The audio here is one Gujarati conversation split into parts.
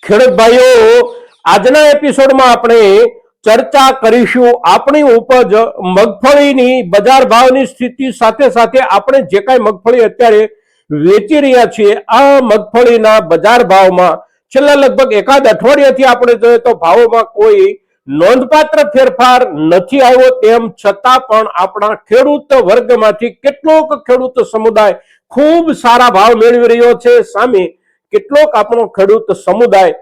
ખેડૂત ભાઈઓ, આજના એપિસોડમાં આપણે ચર્ચા કરીશું આપણી ઉપજ મગફળીની બજાર ભાવની સ્થિતિ સાથે સાથે આપણે જે કાંઈ મગફળી અત્યારે વેચી રહ્યા છીએ આ મગફળીના બજાર ભાવમાં છેલ્લા લગભગ એકાદ અઠવાડિયાથી આપણે જોઈએ તો ભાવોમાં કોઈ નોંધપાત્ર ફેરફાર નથી આવ્યો, તેમ છતાં પણ આપણા ખેડૂત વર્ગમાંથી કેટલોક ખેડૂત સમુદાય ખૂબ સારા ભાવ મેળવી રહ્યો છે, સામે કેટલોક આપણો ખેડૂત સમુદાય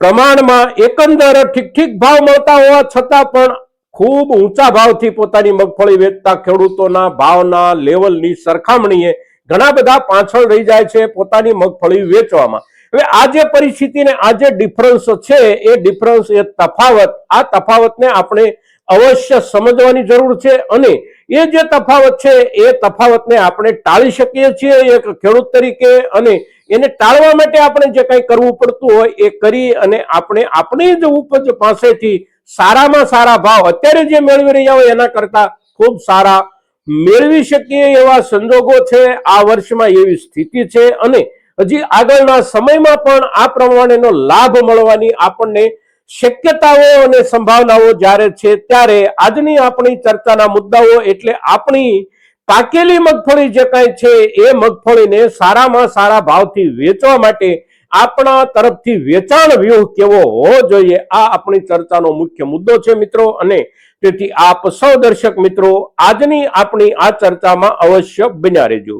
પ્રમાણમાં એકંદર ઠીક ભાવ મળતા હોવા છતાં પણ ખૂબ ઊંચા ભાવથી પોતાની મગફળી વેચતા ખેડૂતોના ભાવના લેવલની સરખામણીએ ઘણા બધા પાછળ રહી જાય છે પોતાની મગફળી વેચવામાં। હવે આ જે પરિસ્થિતિને આ જે ડિફરન્સ છે એ ડિફરન્સ એ તફાવતને આપણે અવશ્ય સમજવાની જરૂર છે અને એ જે તફાવત છે એ તફાવતને આપણે ટાળી શકીએ છીએ એક ખેડૂત તરીકે, અને એને ટાળવા માટે આપણે જે કંઈ કરવું પડતું હોય એ કરી અને આપણે આપણી જ ઉપજ પાસેથી સારામાં સારા ભાવ અત્યારે જે મેળવી રહ્યા હોય એના કરતા ખૂબ સારા મેળવી શકીએ એવા સંજોગો છે। આ વર્ષમાં એવી સ્થિતિ છે અને હજી આગળના સમયમાં પણ આ પ્રમાણેનો લાભ મળવાની આપણને શક્યતાઓ અને સંભાવનાઓ જ્યારે છે ત્યારે આજની આપણી ચર્ચાના મુદ્દાઓ એટલે આપણી પાકેલી મગફળી જે કાંઈ છે એ મગફળીને સારામાં સારા ભાવથી વેચવા માટે આપણા તરફથી વેચાણ વ્યૂહ કેવો હોવો જોઈએ આ આપણી ચર્ચાનો મુખ્ય મુદ્દો છે મિત્રો। અને તેથી આપ સૌ દર્શક મિત્રો આજની આપણી આ ચર્ચામાં અવશ્ય બન્યા રહેજો।